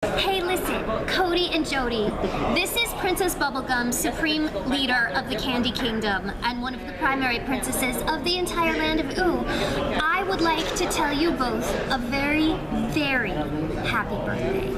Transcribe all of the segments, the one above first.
Hey, listen, Cody and Jody. This is Princess Bubblegum, Supreme Leader of the Candy Kingdom, and one of the primary princesses of the entire land of Ooh. I would like to tell you both a very, very happy birthday.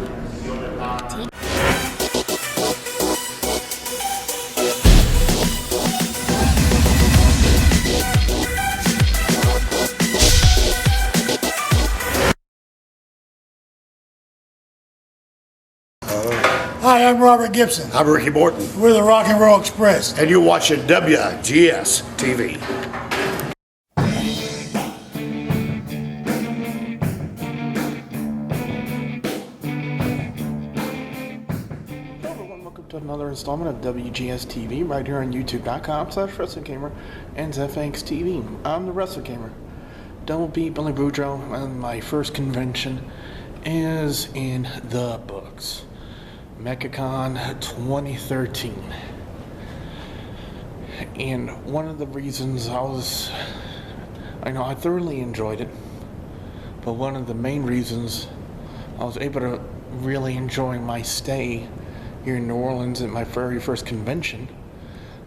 Hi, I'm Robert Gibson. I'm Ricky Morton. We're the Rock and Roll Express. And you're watching WGS-TV. Hello everyone, welcome to another installment of WGS-TV right here on YouTube.com/WrestlingGamer and ZFX-TV. I'm the Wrestle Gamer. Double B Billy Boudreaux, and my first convention is in the books. MechaCon 2013. And one of the reasons I thoroughly enjoyed it, but one of the main reasons I was able to really enjoy my stay here in New Orleans at my very first convention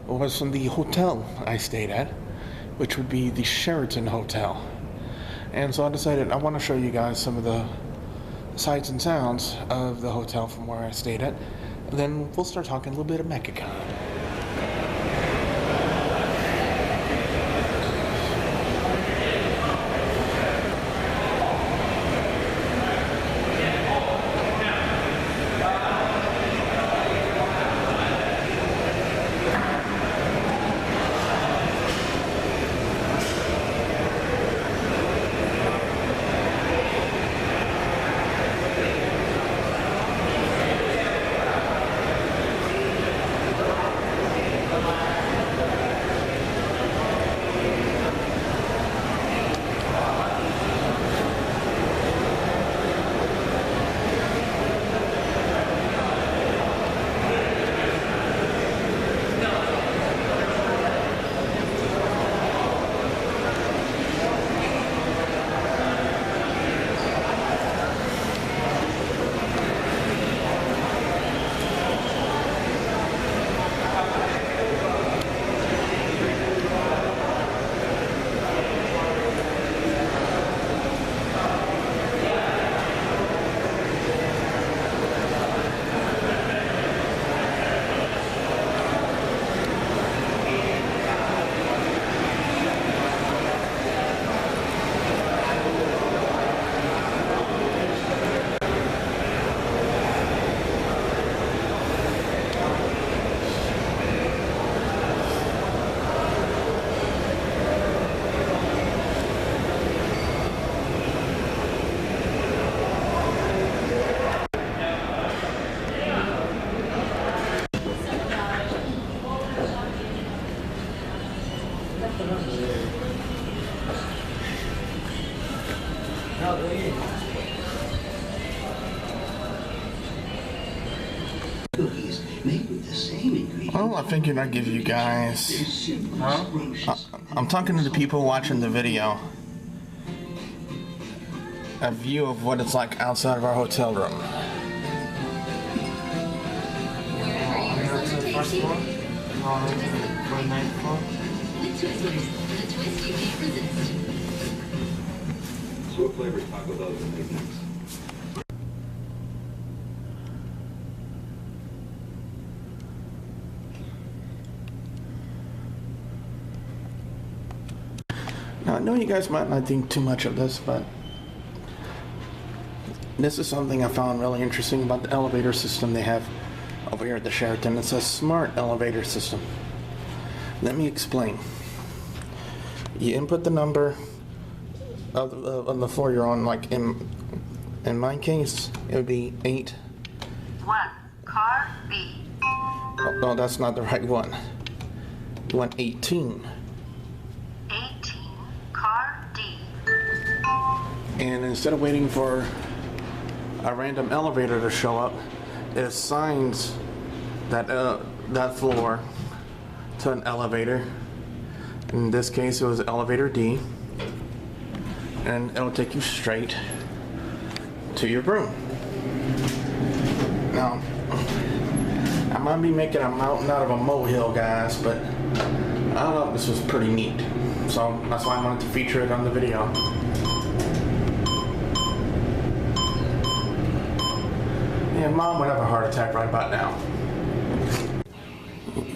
was from the hotel I stayed at, which would be the Sheraton Hotel. And so I decided I want to show you guys some of the sights and sounds of the hotel from where I stayed at, and then we'll start talking a little bit of MechaCon. Well, I figured I'd give you guys, I'm talking to the people watching the video, a view of what it's like outside of our hotel room. So what flavor Taco Bell would make next? Now, I know you guys might not think too much of this, but this is something I found really interesting about the elevator system they have over here at the Sheraton. It's a smart elevator system. Let me explain. You input the number of the floor you're on, like in my case, it would be 8. 1, car B. Oh, no, that's not the right one. You want 18. 18, car D. And instead of waiting for a random elevator to show up, it assigns that floor to an elevator. In this case, it was elevator D, and it'll take you straight to your room. Now, I might be making a mountain out of a molehill, guys, but I thought this was pretty neat. So that's why I wanted to feature it on the video. Yeah, Mom would have a heart attack right about now.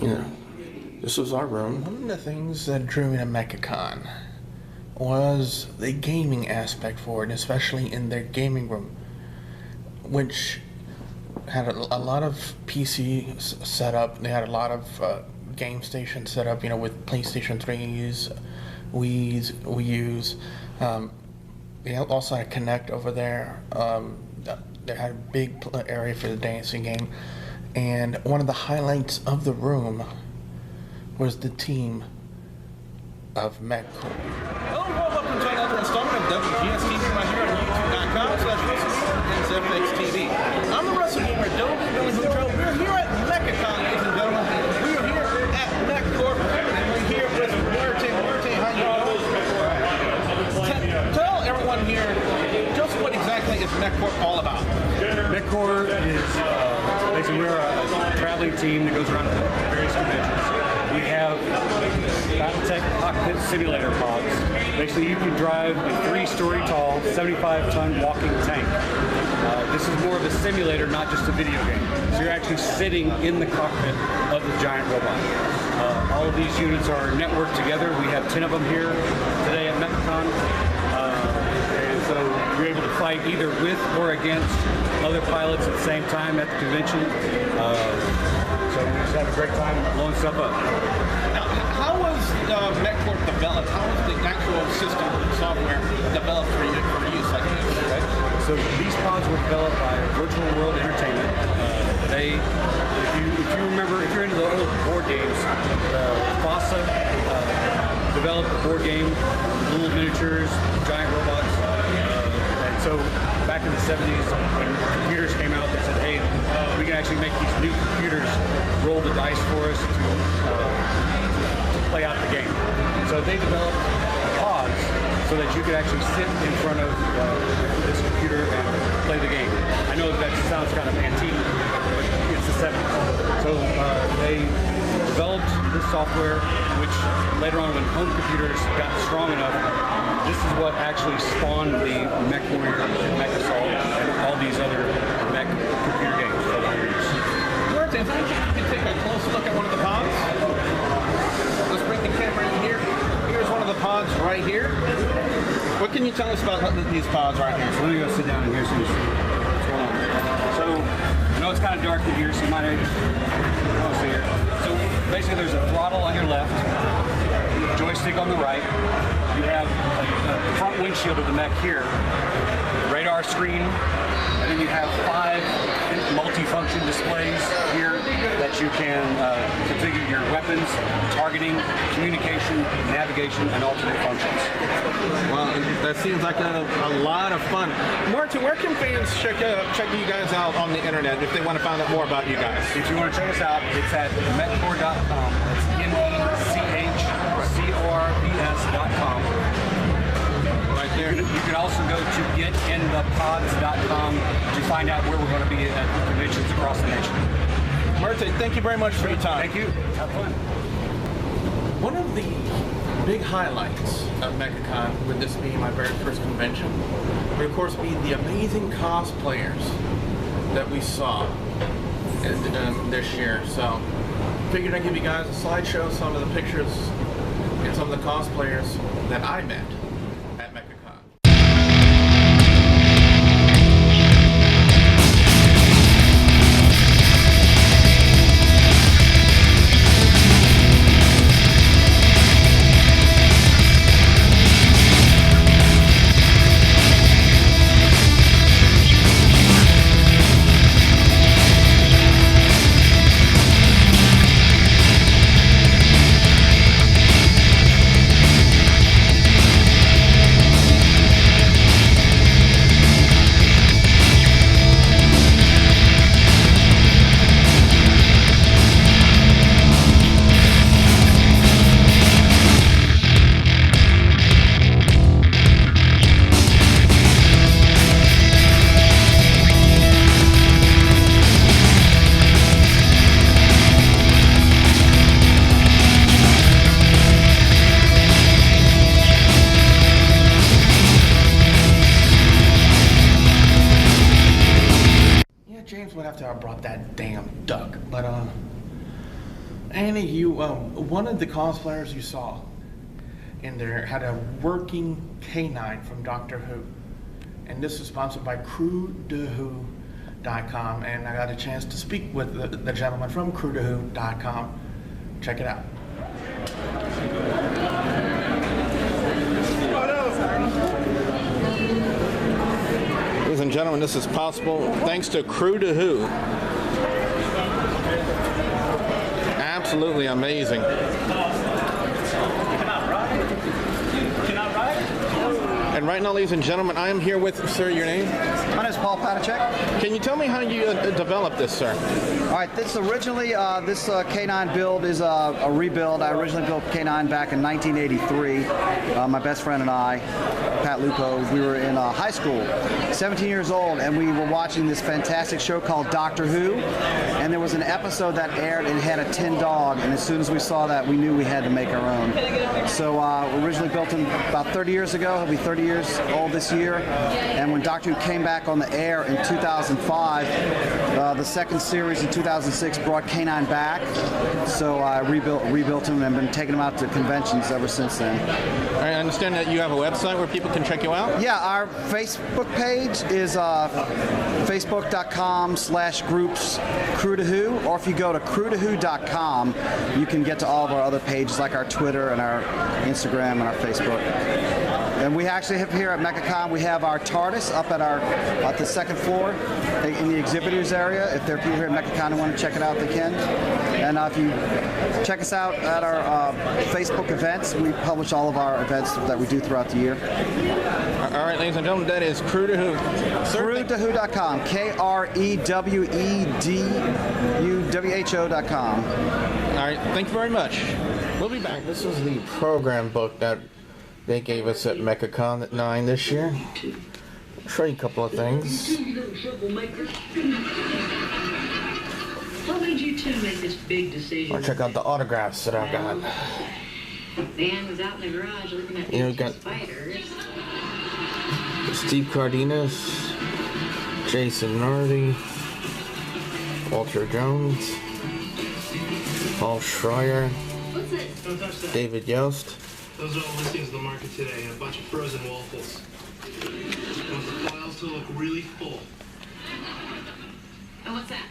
Yeah, this was our room. One of the things that drew me to MechaCon was the gaming aspect for it, especially in their gaming room, which had a lot of PC set up. They had a lot of game stations set up, you know, with PlayStation 3s, Wii U's. They also had Connect over there. They had a big area for the dancing game. And one of the highlights of the room was the team of MechaCon. Hello and welcome to another installment of WGS-TV right here on YouTube.com/WrestleGamer/TV. I'm the Wrestle Gamer, Billy Hotel. We're here at MechaCon, ladies and gentlemen. We are here at MechCorp, and we're here with Sheraton. How you doing? Tell everyone here just what exactly is MechCorp all about. MechCorp is basically we're a traveling team that goes around to various conventions. We have Battletech cockpit simulator pods. Basically, you can drive a 3-story tall, 75-ton walking tank. This is more of a simulator, not just a video game. So you're actually sitting in the cockpit of the giant robot. All of these units are networked together. We have 10 of them here today at MechaCon. And so you're able to fight either with or against other pilots at the same time at the convention. So we just have a great time blowing stuff up. Now, how was MechCorp developed? How was the actual system software developed for use like this? Okay. So these pods were developed by Virtual World Entertainment. If you remember, if you're into the old board games, FASA developed the board game, little miniatures, giant robots. And so back in the 70s, when computers came out, they said, hey, we can actually make these new computers roll the dice for us to play out the game. So they developed pods so that you could actually sit in front of this computer and play the game. I know that sounds kind of antique, but it's the 70s. So they developed this software, which later on when home computers got strong enough, this is what actually spawned the MechWarrior, MechAssault, and all these other mech computer games. Martin, if you could take a close look at one of the pods. Let's bring the camera in here. Here's one of the pods right here. What can you tell us about these pods right here? So let me go sit down in here so you see what's going on. So, I know it's kind of dark in here, so you might not see here. So basically there's a throttle on your left, joystick on the right. You have a front windshield of the mech here, radar screen, and then you have 5 multi-function displays here that you can configure your weapons, targeting, communication, navigation, and alternate functions. Well, that seems like a lot of fun. Martin, where can fans check you guys out on the internet if they want to find out more about you guys? If you want to check us out, it's at mechcor.com. That's MECHCORBS.com. Right there. You can also go to getinthepods.com to find out where we're going to be at conventions across the nation. Martin, thank you very much for your time. Thank you. Have fun. One of the big highlights of MechaCon, with this being my very first convention, would of course be the amazing cosplayers that we saw this year. So, figured I'd give you guys a slideshow, some of the pictures, and some of the cosplayers that I met at MechaCon. James would have to have brought that damn duck. But Annie, you one of the cosplayers you saw in there had a working canine from Doctor Who, and this is sponsored by CrewToWho.com, and I got a chance to speak with the gentleman from CrewToWho.com. Check it out. Ladies and gentlemen, this is possible thanks to Crew to Who. Absolutely amazing. And right now, ladies and gentlemen, I am here with, sir, your name? My name is Paul Patachek. Can you tell me how you developed this, sir? All right, this originally, this canine build is a rebuild. I originally built canine back in 1983. My best friend and I, Pat Lupo, we were in high school, 17 years old, and we were watching this fantastic show called Doctor Who, and there was an episode that aired and had a tin dog, and as soon as we saw that, we knew we had to make our own. So originally built him about 30 years ago. He'll be 30 years old this year, and when Doctor Who came back on the air in 2005, the second series in 2006 brought Canine back, so I rebuilt him and been taking him out to conventions ever since then. I understand that you have a website where people can check you out? Yeah, our Facebook page is facebook.com/groups Crew to Who, or if you go to crewtowho.com, you can get to all of our other pages like our Twitter and our Instagram and our Facebook. And we actually have here at MechaCon, we have our TARDIS up at the second floor in the exhibitors area. If there are people here at MechaCon who want to check it out, they can. And if you check us out at our Facebook events, we publish all of our events that we do throughout the year. All right, ladies and gentlemen, that is Crew to Who. CrewToWho.com. KREWUWHO.com. All right, thank you very much. We'll be back. This is the program book that they gave us at MechaCon at 9 this year. I'll show you a couple of things. What made you two make this big decision? I'll check out the autographs that I've got. Dan was out in the garage looking at You know, we got spiders. Steve Cardenas, Jason Nardi, Walter Jones, Paul Schreier, David Yost. Those are all listings on the market today, and a bunch of frozen waffles. Want the files to look really full. And what's that?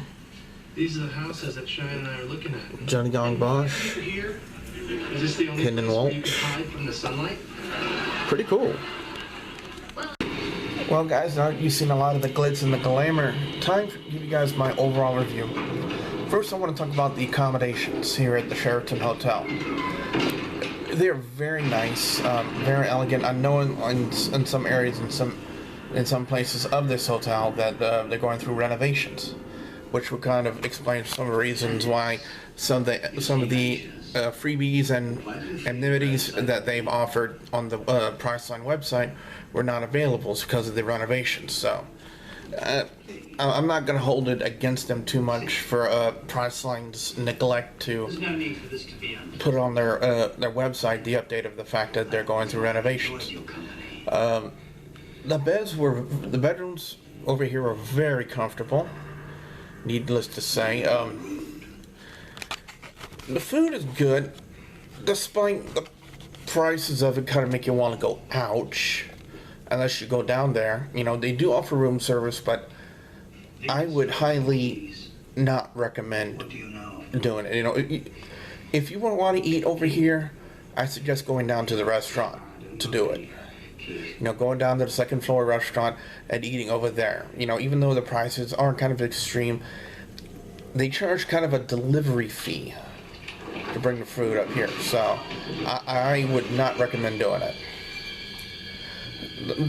These are the houses that Shine and I are looking at. Johnny Gong Bosch, Here, is this the only Hendon place where you Walsh. can hide from the sunlight? Pretty cool. Well, guys, now you've seen a lot of the glitz and the glamour. Time to give you guys my overall review. First, I want to talk about the accommodations here at the Sheraton Hotel. They're very nice, very elegant. I know in some areas, in some places of this hotel, that they're going through renovations, which would kind of explain some of the reasons why some of the freebies and amenities that they've offered on the Priceline website were not available because of the renovations. So I'm not going to hold it against them too much for Priceline's neglect to put on their website the update of the fact that they're going through renovations. The bedrooms over here were very comfortable, needless to say. The food is good, despite the prices of it kind of make you want to go ouch, unless you go down there. You know, they do offer room service, but I would highly not recommend doing it. You know, if you want to eat over here, I suggest going down to the restaurant to do it. You know, going down to the second floor restaurant and eating over there. You know, even though the prices are kind of extreme, they charge kind of a delivery fee to bring the food up here. So I would not recommend doing it.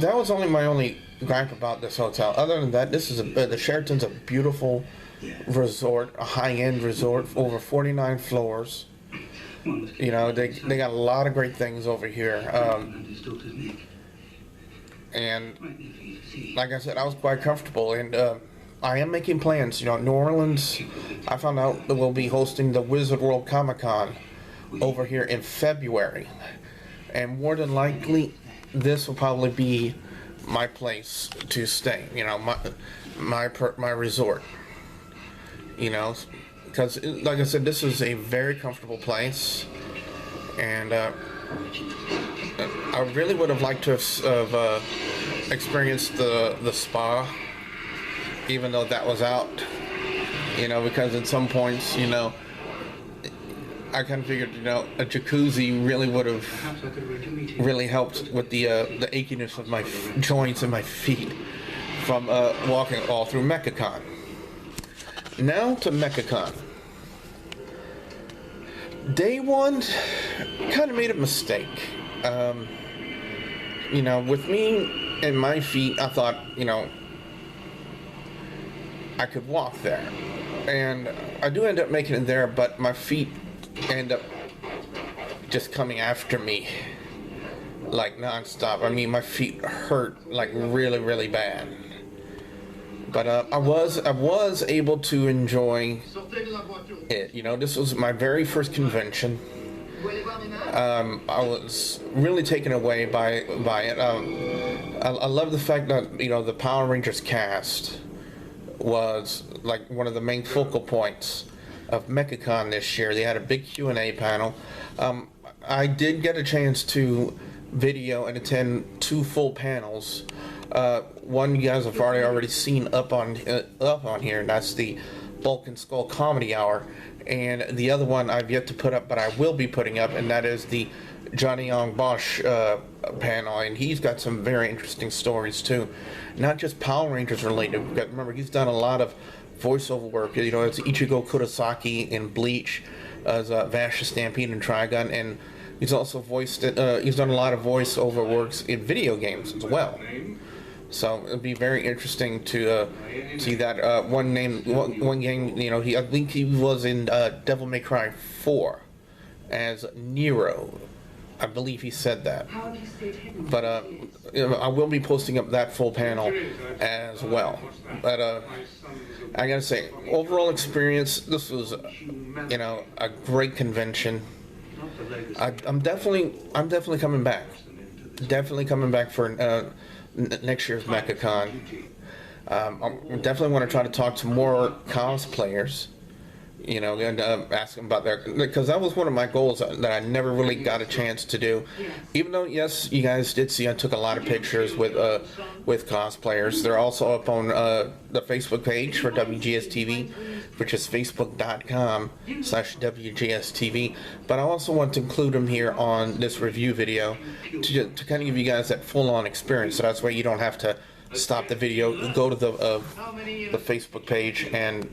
That was my only gripe about this hotel. Other than that, this is the Sheraton's a beautiful resort, a high-end resort, over 49 floors. You know, they got a lot of great things over here. And like I said, I was quite comfortable, and I am making plans. You know, New Orleans, I found out that we'll be hosting the Wizard World Comic-Con over here in February, and more than likely, this will probably be my place to stay. You know, my resort. You know, because like I said, this is a very comfortable place, and I really would have liked to have experienced the spa, even though that was out. You know, because at some points, you know, I kind of figured, you know, a jacuzzi really would have really helped with the achiness of my joints and my feet from walking all through MechaCon. Now to MechaCon. Day one, kind of made a mistake. You know, with me and my feet, I thought, you know, I could walk there. And I do end up making it there, but my feet end up just coming after me like nonstop. I mean, my feet hurt like really, really bad. But I was able to enjoy it. You know, this was my very first convention. I was really taken away by it. I love the fact that, you know, the Power Rangers cast was like one of the main focal points of MechaCon this year. They had a big Q&A panel. I did get a chance to video and attend 2 full panels. One you guys have already seen up on here, and that's the Bulk and Skull Comedy Hour. And the other one I've yet to put up, but I will be putting up, and that is the Johnny Young Bosch panel. And he's got some very interesting stories too, not just Power Rangers related. Remember, he's done a lot of voiceover work. You know, it's Ichigo Kurosaki in Bleach, as Vash Stampede and Trigun, and he's also voiced it. He's done a lot of voiceover works in video games as well. So it'd be very interesting to see that one game. You know, I think he was in Devil May Cry 4 as Nero. I believe he said that. But you know, I will be posting up that full panel as well. But I gotta say, overall experience, this was, you know, a great convention. I'm definitely coming back. Definitely coming back for next year's MechaCon. I definitely want to try to talk to more cosplayers, you know, and ask them about their, because that was one of my goals that I never really got a chance to do. Even though, yes, you guys did see I took a lot of pictures with cosplayers. They're also up on the Facebook page for WGS-TV, which is facebook.com/WGS-TV. But I also want to include them here on this review video to kind of give you guys that full-on experience. So that's why you don't have to stop the video, go to the Facebook page and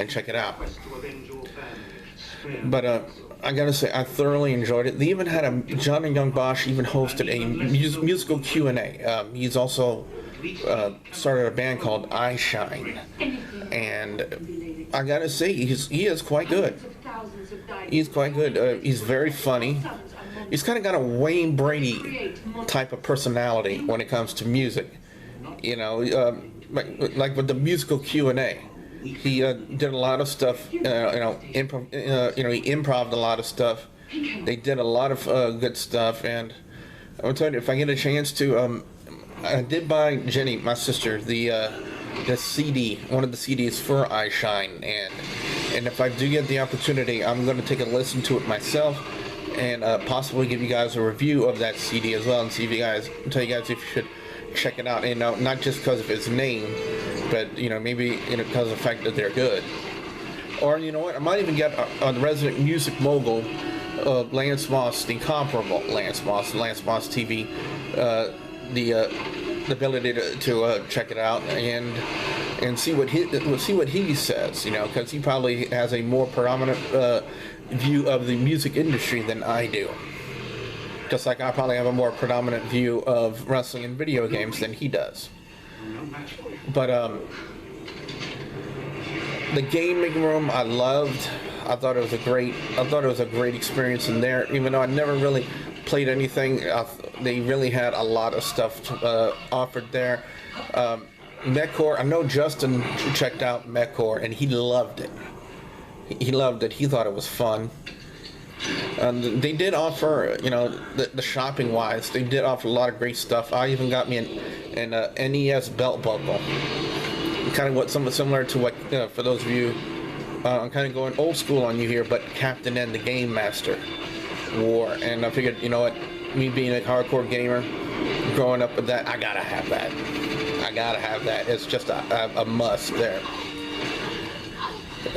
check it out. But I gotta say, I thoroughly enjoyed it. They even had Johnny Young Bosch even hosted a musical Q&A. He's also started a band called I Shine, and I gotta say, he is quite good. He's quite good. He's very funny. He's kind of got a Wayne Brady type of personality when it comes to music. You know, like with the musical Q&A, he did a lot of stuff. You know, he improv'd a lot of stuff. They did a lot of good stuff, and I'm telling you, if I get a chance to, I did buy Jenny, my sister, the CD, one of the CDs for I Shine, and if I do get the opportunity, I'm going to take a listen to it myself, and possibly give you guys a review of that CD as well, and see if you guys, tell you guys if you should check it out. You know, not just because of its name, but you know, maybe because of the fact that they're good. Or you know what, I might even get a resident music mogul, Lance Moss, the incomparable Lance Moss TV, the ability to check it out and see what he says. You know, because he probably has a more predominant view of the music industry than I do. Just like I probably have a more predominant view of wrestling and video games than he does. But the gaming room I loved. I thought it was a great experience in there. Even though I never really played anything, they really had a lot of stuff offered there. MechCore, I know Justin checked out MechCore and he loved it. He loved it. He thought it was fun. They did offer, you know, the shopping wise, they did offer a lot of great stuff. I even got me an NES belt buckle, kind of what somewhat similar to what, for those of you, I'm kind of going old school on you here, but Captain N, the Game Master, wore, and I figured, you know what, me being a hardcore gamer, growing up with that, I gotta have that. I gotta have that. It's just a must there.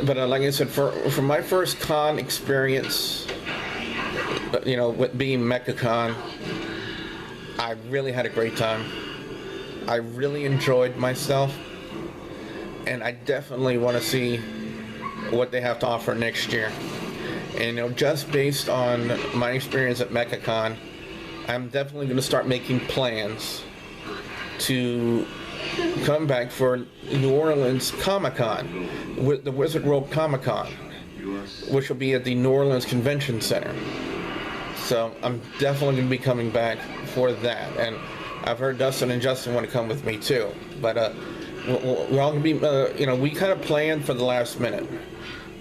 But like I said, for my first con experience, you know, with being MechaCon, I really had a great time. I really enjoyed myself, and I definitely want to see what they have to offer next year. And you know, just based on my experience at MechaCon, I'm definitely going to start making plans to come back for New Orleans Comic-Con, with the Wizard World Comic-Con, which will be at the New Orleans Convention Center. So I'm definitely going to be coming back for that, and I've heard Dustin and Justin want to come with me too. But we're all going to be, you know, we kind of planned for the last minute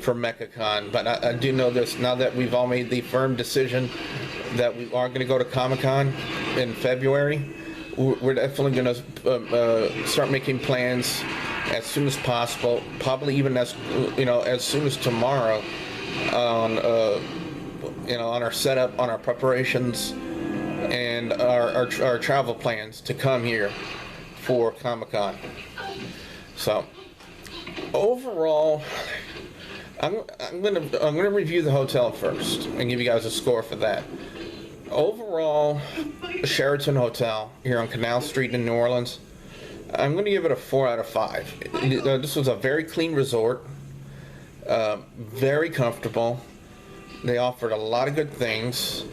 for MechaCon, but I do know this, now that we've all made the firm decision that we are going to go to Comic-Con in February, we're definitely going to start making plans as soon as possible, probably even as, you know, as soon as tomorrow, on you know, on our setup, on our preparations, and our travel plans to come here for Comic-Con. So overall, I'm gonna review the hotel first and give you guys a score for that. Overall, Sheraton Hotel here on Canal Street in New Orleans, I'm going to give it a 4 out of 5. This was a very clean resort, very comfortable. They offered a lot of good things,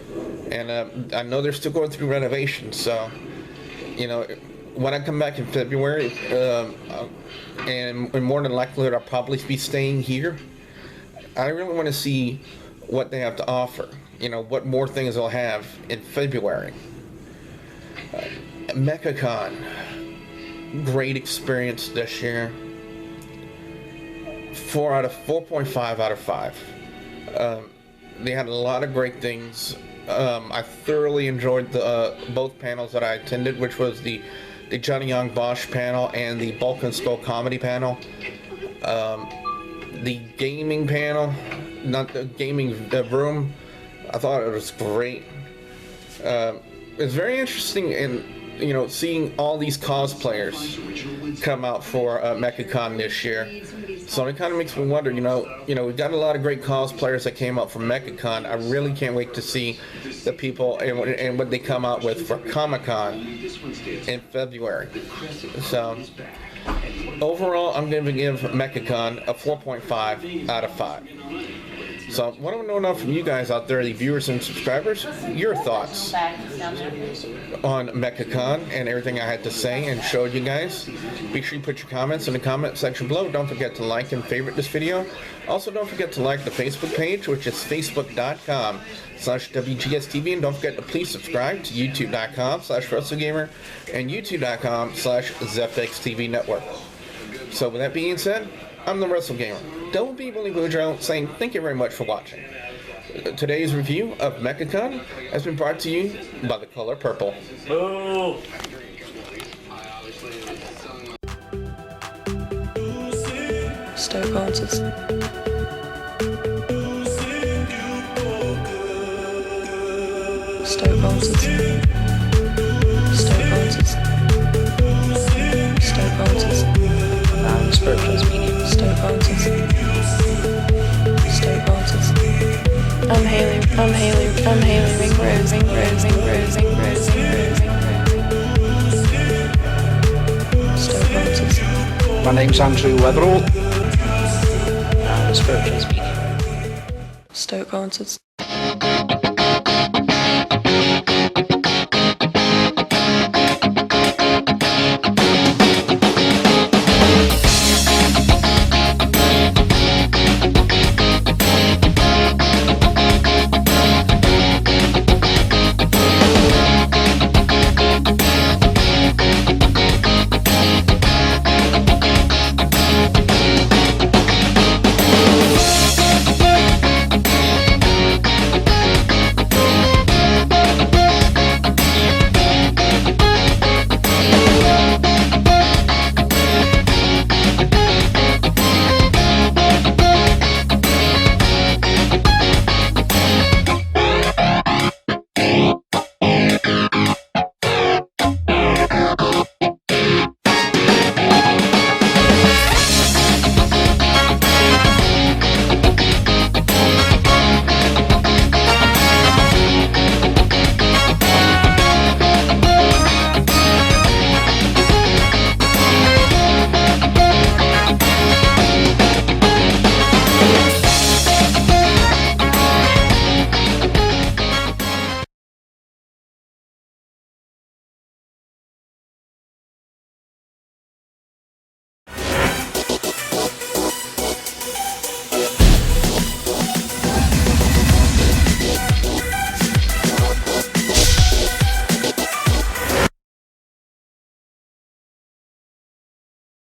and I know they're still going through renovations, so, you know, when I come back in February, and more than likely I'll probably be staying here, I really want to see what they have to offer. You know, what more things they'll have in February. MechaCon, great experience this year. 4.5 out of 5. They had a lot of great things. I thoroughly enjoyed the both panels that I attended, which was the Johnny Young Bosch panel and the Bulk and Skull comedy panel. The gaming panel, not the gaming room, I thought it was great. It's very interesting, in, you know, seeing all these cosplayers come out for MechaCon this year. So it kind of makes me wonder, you know, we've got a lot of great cosplayers that came out from MechaCon. I really can't wait to see the people and what they come out with for Comic-Con in February. So overall, I'm going to give MechaCon a 4.5 out of 5. So what I want to know now from you guys out there, the viewers and subscribers, your thoughts on MechaCon and everything I had to say and showed you guys. Make sure you put your comments in the comment section below. Don't forget to like and favorite this video. Also, don't forget to like the Facebook page, which is facebook.com/WGS-TV, and don't forget to please subscribe to youtube.com/WrestleGamer and youtube.com/ZepXTV Network. So with that being said, I'm the WrestleGamer, Double B Billy Boudreaux, saying thank you very much for watching. Today's review of MechaCon has been brought to you by the color purple. Boo! Stoke Artist. Stoke Artist. Stoke Artist. Stoke Artist. Spirituals medium. Stoke Artist. Stoke Artist. I'm Haley Ringrose. Stoke Artist. My name's Andrew Weatherall. Spirituals medium. Stoke Artist.